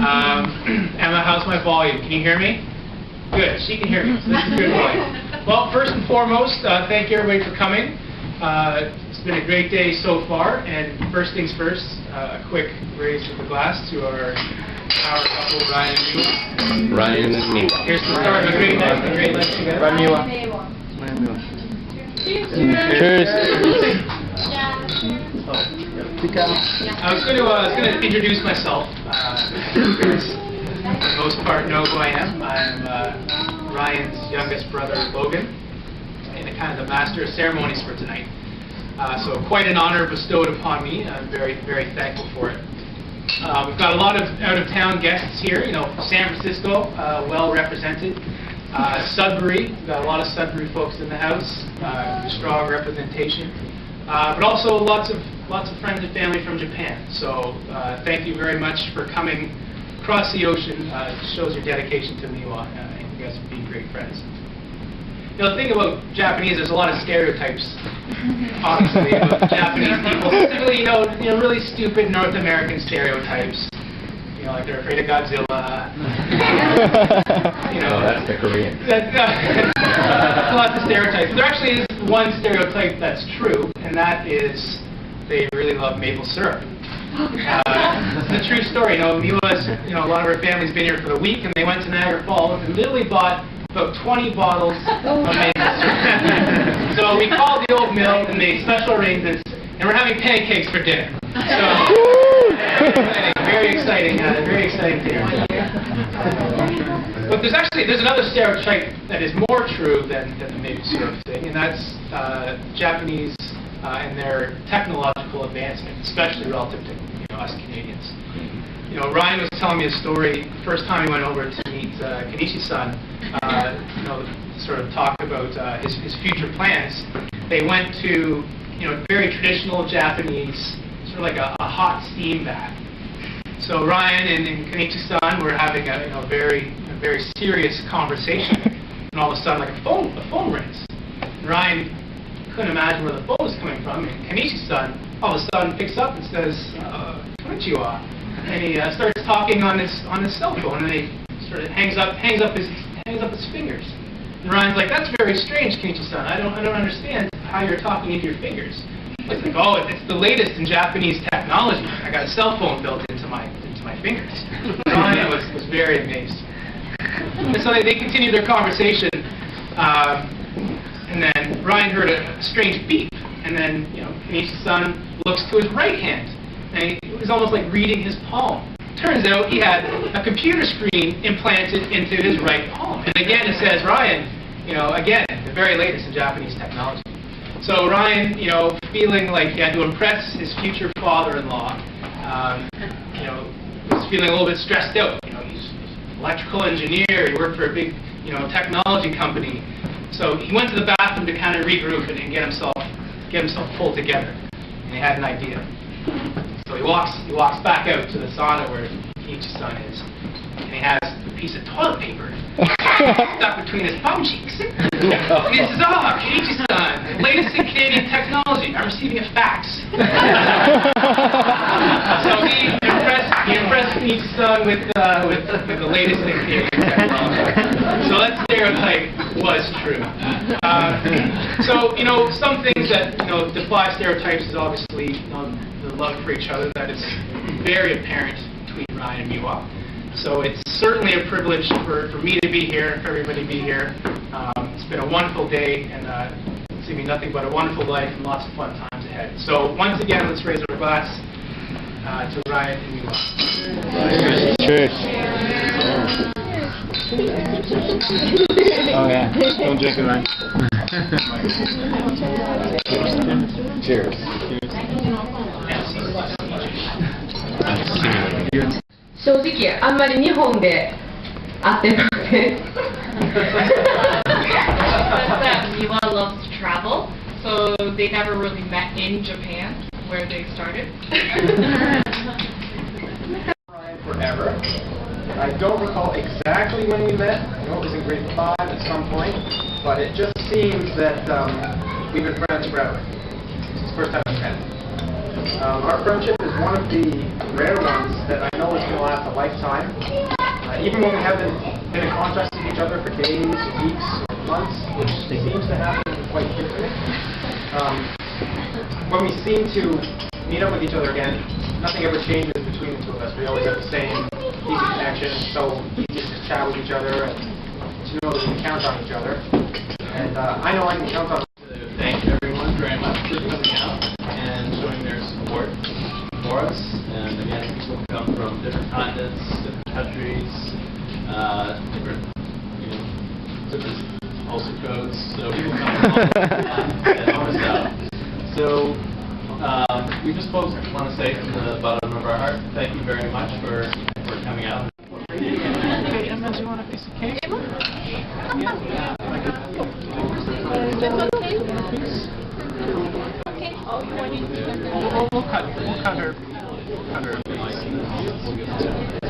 Emma, how's my volume? Can you hear me? Good, she can hear me, so this is a good volume. Well, first and foremost, thank you everybody for coming. It's been a great day so far, and first things first, a quick raise of the glass to our couple, Ryan and Miwa. Ryan and Miwa. Here's the start of a great night together. Ryan Miwa. Cheers. I was going to introduce myself. For the most part, know who I am. I'm Ryan's youngest brother, Logan, and kind of the master of ceremonies for tonight. So quite an honor bestowed upon me. I'm very, very thankful for it. We've got a lot of out-of-town guests here. You know, San Francisco, well represented. Sudbury, we've got a lot of Sudbury folks in the house. Strong representation. But also lots of friends and family from Japan. So thank you very much for coming across the ocean. It shows your dedication to Miwa. You guys have been great friends. You know, the thing about Japanese, there's a lot of stereotypes, obviously, about Japanese people. Specifically, you know, really stupid North American stereotypes. You know, like they're afraid of Godzilla. You know, that's the Korean. Lots of stereotypes. There actually is one stereotype that's true, and that is they really love maple syrup. It's a true story. You know, Miwa's, a lot of her family's been here for the week, and they went to Niagara Falls and literally bought about 20 bottles of maple syrup. So we called the old mill and made special arrangements, and we're having pancakes for dinner. So very exciting dinner. But there's another stereotype that is more true than the maple syrup thing, and that's Japanese and their technological advancement, especially relative to us Canadians. You know, Ryan was telling me a story the first time he went over to meet Kenichi-san, sort of talk about his future plans. They went to very traditional Japanese, sort of like a hot steam bath. So Ryan and Kenichi-san were having a very serious conversation, and all of a sudden, like a phone rings. And Ryan couldn't imagine where the phone was coming from, and Kenichi-san all of a sudden picks up and says, "Konnichiwa," and he starts talking on his cell phone, and then he sort of hangs up his fingers. And Ryan's like, "That's very strange, Kenichi-san. I don't understand how you're talking into your fingers." He's like, "Oh, it's the latest in Japanese technology. I got a cell phone built into my fingers." Ryan was very amazed. And so they continued their conversation, and then Ryan heard a strange beep, and then Kenichi-san looks to his right hand, and it was almost like reading his palm. Turns out he had a computer screen implanted into his right palm, and again it says, "Ryan, again, the very latest in Japanese technology." So Ryan, feeling like he had to impress his future father-in-law, was feeling a little bit stressed out. He's an electrical engineer. He worked for a big, technology company. So he went to the bathroom to kind of regroup and get himself pulled together. And he had an idea. So he walks back out to the sauna where Kenichi-san is, and he has a piece of toilet paper stuck between his bum cheeks. And he says, Kenichi-san, latest in Canadian technology. I'm receiving a fax. So he impressed Kenichi-san with the latest in Canadian technology. So that stereotype was true. So some things that defy stereotypes is obviously the love for each other that is very apparent between Ryan and Miwa. So it's certainly a privilege for me to be here, for everybody to be here. It's been a wonderful day, and it's going to be nothing but a wonderful life and lots of fun times ahead. So once again, let's raise our glass to Ryan and Miwa. Cheers. Oh yeah, don't drink it, Ryan. Cheers. Cheers. 正直あんまり日本で会ってなくて that Miwa loves to travel, so they never really met in Japan, where they started. Forever. I don't recall exactly when we met. I know it was in grade 5 at some point, but it just seems that we've been friends forever. It's the first time we met. Our friendship is one of the rare ones that I know is going to last a lifetime. Even when we haven't been in contact with each other for days, weeks, or months, which seems to happen quite frequently. When we seem to meet up with each other again, nothing ever changes between the two of us. We always have the same easy connection, so easy to chat with each other and to know that we can count on each other. And I know I can count on. Thank everyone very much for coming out and showing their support for us. And again, people come from different continents, different countries, different, different postal codes. So people come from all and help us out. So we just both want to say from the bottom of our heart, thank you very much for coming out. Okay, Emma, do you want a piece of cake? Yeah. We'll cut her. We'll give it to her.